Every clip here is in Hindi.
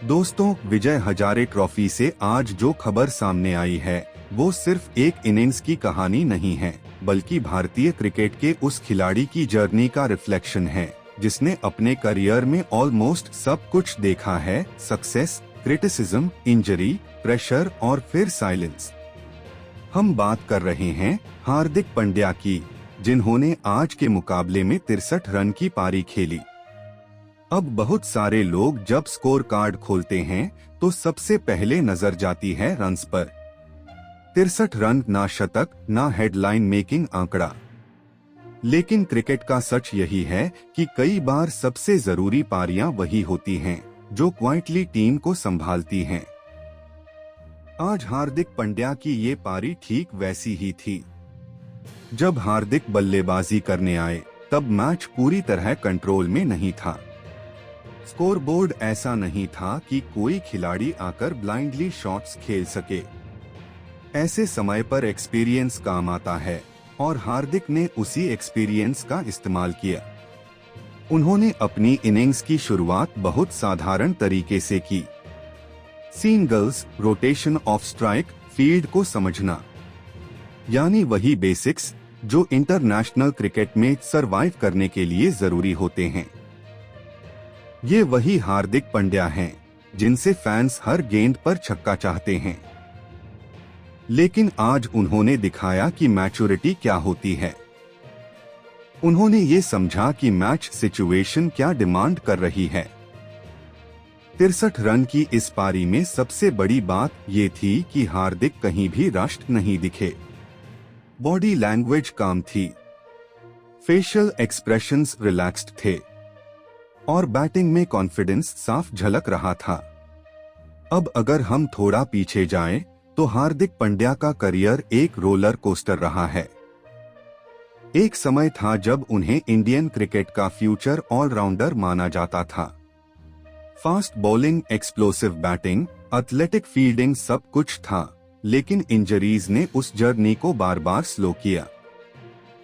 दोस्तों, विजय हजारे ट्रॉफी से आज जो खबर सामने आई है वो सिर्फ एक इनिंग्स की कहानी नहीं है, बल्कि भारतीय क्रिकेट के उस खिलाड़ी की जर्नी का रिफ्लेक्शन है जिसने अपने करियर में ऑलमोस्ट सब कुछ देखा है। सक्सेस, क्रिटिसिज्म, इंजरी, प्रेशर और फिर साइलेंस। हम बात कर रहे हैं हार्दिक पांड्या की, जिन्होंने आज के मुकाबले में 63 रन की पारी खेली। अब बहुत सारे लोग जब स्कोर कार्ड खोलते हैं तो सबसे पहले नजर जाती है रन्स पर। 63 रन ना शतक ना हेडलाइन मेकिंग आंकड़ा, लेकिन क्रिकेट का सच यही है कि कई बार सबसे जरूरी पारियां वही होती हैं जो क्वाइटली टीम को संभालती हैं। आज हार्दिक पांड्या की ये पारी ठीक वैसी ही थी। जब हार्दिक बल्लेबाजी करने आए तब मैच पूरी तरह कंट्रोल में नहीं था। स्कोरबोर्ड ऐसा नहीं था कि कोई खिलाड़ी आकर ब्लाइंडली शॉट्स खेल सके। ऐसे समय पर एक्सपीरियंस काम आता है और हार्दिक ने उसी एक्सपीरियंस का इस्तेमाल किया। उन्होंने अपनी इनिंग्स की शुरुआत बहुत साधारण तरीके से की। Singles, rotation of strike, field को समझना, यानी वही बेसिक्स जो इंटरनेशनल क्रिकेट में सरवाइव करने के लिए जरूरी होते हैं। ये वही हार्दिक पांड्या हैं जिनसे फैंस हर गेंद पर छक्का चाहते हैं। लेकिन आज उन्होंने दिखाया कि मैच्योरिटी क्या होती है। उन्होंने ये समझा कि मैच सिचुएशन क्या डिमांड कर रही है। 63 रन की इस पारी में सबसे बड़ी बात ये थी कि हार्दिक कहीं भी रश्ड नहीं दिखे। बॉडी लैंग्वेज काम थी, फेशियल एक्सप्रेशंस रिलैक्स्ड थे और बैटिंग में कॉन्फिडेंस साफ झलक रहा था। अब अगर हम थोड़ा पीछे जाएं, तो हार्दिक पांड्या का करियर एक रोलर कोस्टर रहा है। एक समय था जब उन्हें इंडियन क्रिकेट का फ्यूचर ऑलराउंडर माना जाता था। Fast bowling, explosive batting, athletic fielding सब कुछ था, लेकिन इंजरीज ने उस जर्नी को बार बार स्लो किया।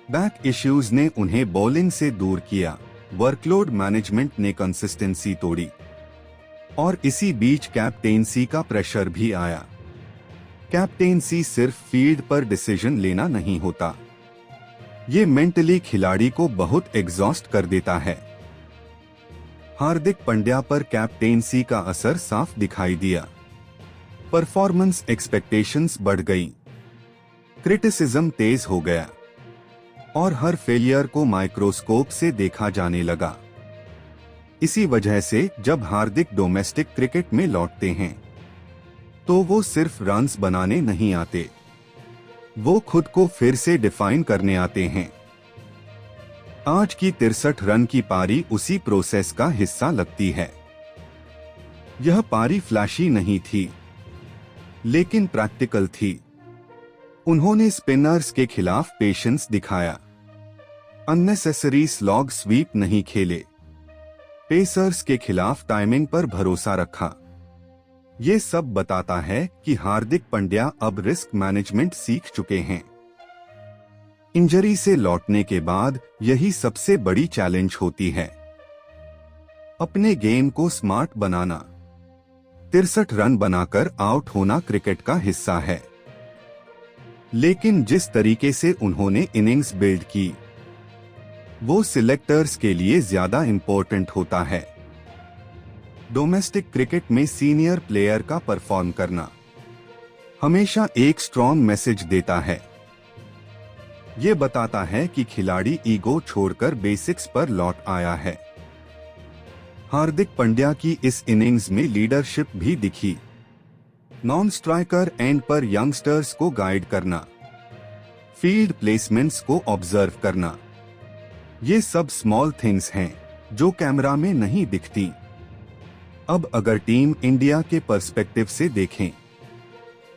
बैक इश्यूज ने उन्हें बॉलिंग से दूर किया, वर्कलोड मैनेजमेंट ने कंसिस्टेंसी तोड़ी और इसी बीच कैप्टेंसी का प्रेशर भी आया। कैप्टेंसी सिर्फ फील्ड पर डिसीजन लेना नहीं होता, ये मेंटली खिलाड़ी को बहुत एग्जॉस्ट कर देता है। हार्दिक पांड्या पर कैप्टेंसी का असर साफ दिखाई दिया। परफॉर्मेंस एक्सपेक्टेशंस बढ़ गई, क्रिटिसिज्म तेज हो गया और हर फेलियर को माइक्रोस्कोप से देखा जाने लगा। इसी वजह से जब हार्दिक डोमेस्टिक क्रिकेट में लौटते हैं तो वो सिर्फ रन्स बनाने नहीं आते, वो खुद को फिर से डिफाइन करने आते हैं। आज की 63 रन की पारी उसी प्रोसेस का हिस्सा लगती है। यह पारी फ्लैशी नहीं थी, लेकिन प्रैक्टिकल थी। उन्होंने स्पिनर्स के खिलाफ पेशेंस दिखाया, अननेसेसरी स्लॉग स्वीप नहीं खेले, पेसर्स के खिलाफ टाइमिंग पर भरोसा रखा। ये सब बताता है कि हार्दिक पांड्या अब रिस्क मैनेजमेंट सीख चुके हैं। इंजरी से लौटने के बाद यही सबसे बड़ी चैलेंज होती है, अपने गेम को स्मार्ट बनाना। 63 रन बनाकर आउट होना क्रिकेट का हिस्सा है, लेकिन जिस तरीके से उन्होंने इनिंग्स बिल्ड की वो सिलेक्टर्स के लिए ज्यादा इंपॉर्टेंट होता है। डोमेस्टिक क्रिकेट में सीनियर प्लेयर का परफॉर्म करना हमेशा एक स्ट्रॉन्ग मैसेज देता है। ये बताता है कि खिलाड़ी ईगो छोड़कर बेसिक्स पर लौट आया है। हार्दिक पांड्या की इस इनिंग्स में लीडरशिप भी दिखी। नॉन स्ट्राइकर एंड पर यंगस्टर्स को गाइड करना, फील्ड प्लेसमेंट्स को ऑब्जर्व करना, ये सब स्मॉल थिंग्स हैं जो कैमरा में नहीं दिखती। अब अगर टीम इंडिया के पर्सपेक्टिव से देखें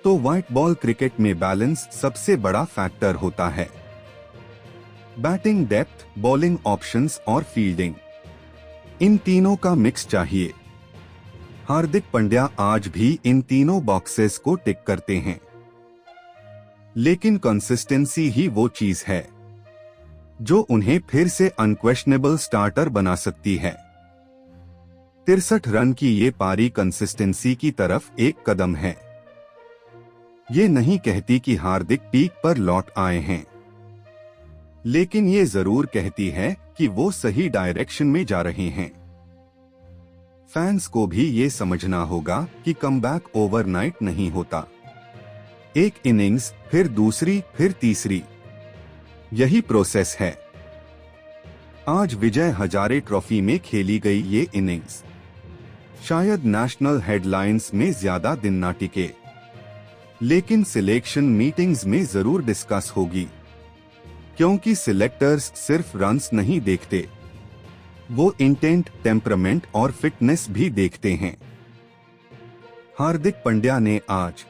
तो व्हाइट बॉल क्रिकेट में बैलेंस सबसे बड़ा फैक्टर होता है। बैटिंग डेप्थ, बॉलिंग ऑप्शंस और फील्डिंग, इन तीनों का मिक्स चाहिए। हार्दिक पांड्या आज भी इन तीनों बॉक्सेस को टिक करते हैं, लेकिन कंसिस्टेंसी ही वो चीज है जो उन्हें फिर से अनक्वेश्चनेबल स्टार्टर बना सकती है। 63 रन की ये पारी कंसिस्टेंसी की तरफ एक कदम है। ये नहीं कहती कि हार्दिक पीक पर लौट आए हैं, लेकिन ये जरूर कहती है कि वो सही डायरेक्शन में जा रहे हैं। फैंस को भी ये समझना होगा कि कमबैक ओवरनाइट नहीं होता। एक इनिंग्स, फिर दूसरी, फिर तीसरी, यही प्रोसेस है। आज विजय हजारे ट्रॉफी में खेली गई ये इनिंग्स शायद नेशनल हेडलाइंस में ज्यादा दिन ना टिके, लेकिन सिलेक्शन मीटिंग्स में जरूर डिस्कस होगी, क्योंकि सिलेक्टर्स सिर्फ रन्स नहीं देखते, वो इंटेंट, टेम्परामेंट और फिटनेस भी देखते हैं। हार्दिक पांड्या ने आज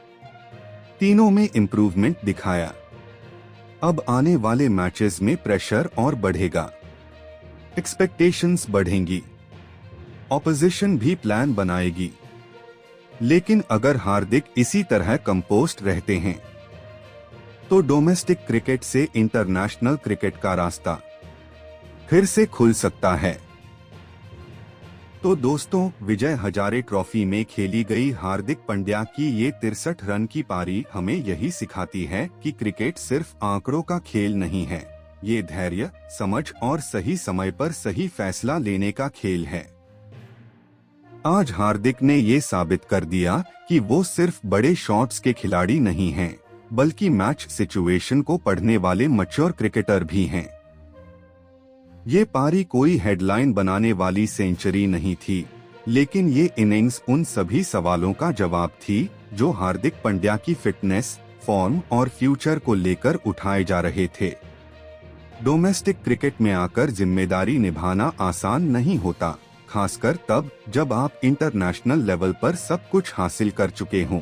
तीनों में इंप्रूवमेंट दिखाया। अब आने वाले मैचेस में प्रेशर और बढ़ेगा, एक्सपेक्टेशंस बढ़ेंगी, ऑपोजिशन भी प्लान बनाएगी। लेकिन अगर हार्दिक इसी तरह कंपोस्ट रहते हैं तो डोमेस्टिक क्रिकेट से इंटरनेशनल क्रिकेट का रास्ता फिर से खुल सकता है। तो दोस्तों, विजय हजारे ट्रॉफी में खेली गई हार्दिक पांड्या की ये 63 रन की पारी हमें यही सिखाती है कि क्रिकेट सिर्फ आंकड़ों का खेल नहीं है, ये धैर्य, समझ और सही समय पर सही फैसला लेने का खेल है। आज हार्दिक ने ये साबित कर दिया कि वो सिर्फ बड़े शॉट्स के खिलाड़ी नहीं हैं, बल्कि मैच सिचुएशन को पढ़ने वाले मैच्योर क्रिकेटर भी हैं। ये पारी कोई हेडलाइन बनाने वाली सेंचुरी नहीं थी, लेकिन ये इनिंग्स उन सभी सवालों का जवाब थी जो हार्दिक पांड्या की फिटनेस, फॉर्म और फ्यूचर को लेकर उठाए जा रहे थे। डोमेस्टिक क्रिकेट में आकर जिम्मेदारी निभाना आसान नहीं होता, खासकर तब जब आप इंटरनेशनल लेवल पर सब कुछ हासिल कर चुके हों।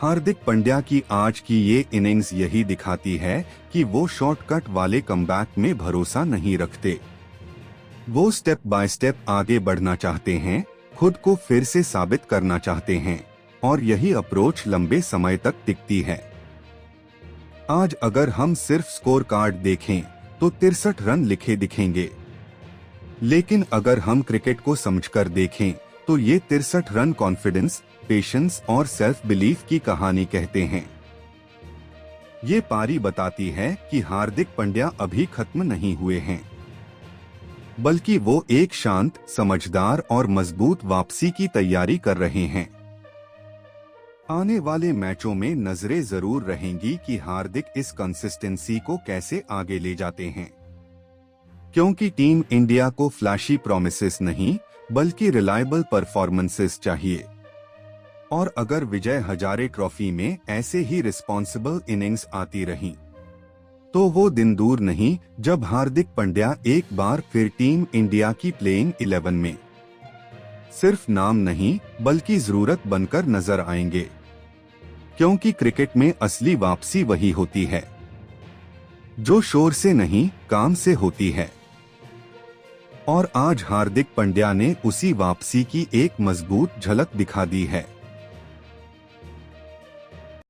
हार्दिक पांड्या की आज की ये इनिंग्स यही दिखाती है कि वो शॉर्टकट वाले कमबैक में भरोसा नहीं रखते। वो स्टेप बाय स्टेप आगे बढ़ना चाहते हैं, खुद को फिर से साबित करना चाहते हैं, और यही अप्रोच लंबे समय तक टिकती है। आज अगर हम सिर्फ स्कोर कार्ड देखें तो 63 रन लिखे दिखेंगे, लेकिन अगर हम क्रिकेट को समझकर देखें तो ये 63 रन कॉन्फिडेंस, पेशेंस और सेल्फ बिलीफ की कहानी कहते हैं। ये पारी बताती है कि हार्दिक पांड्या अभी खत्म नहीं हुए हैं, बल्कि वो एक शांत, समझदार और मजबूत वापसी की तैयारी कर रहे हैं। आने वाले मैचों में नजरें जरूर रहेंगी कि हार्दिक इस कंसिस्टेंसी को कैसे आगे ले जाते हैं, क्योंकि टीम इंडिया को फ्लैशी प्रॉमिसेस नहीं बल्कि रिलायबल परफॉर्मेंसेस चाहिए। और अगर विजय हजारे ट्रॉफी में ऐसे ही रिस्पॉन्सिबल इनिंग्स आती रहीं, तो वो दिन दूर नहीं जब हार्दिक पांड्या एक बार फिर टीम इंडिया की प्लेइंग 11 में सिर्फ नाम नहीं बल्कि जरूरत बनकर नजर आएंगे, क्योंकि क्रिकेट में असली वापसी वही होती है जो शोर से नहीं, काम से होती है। और आज हार्दिक पांड्या ने उसी वापसी की एक मजबूत झलक दिखा दी है।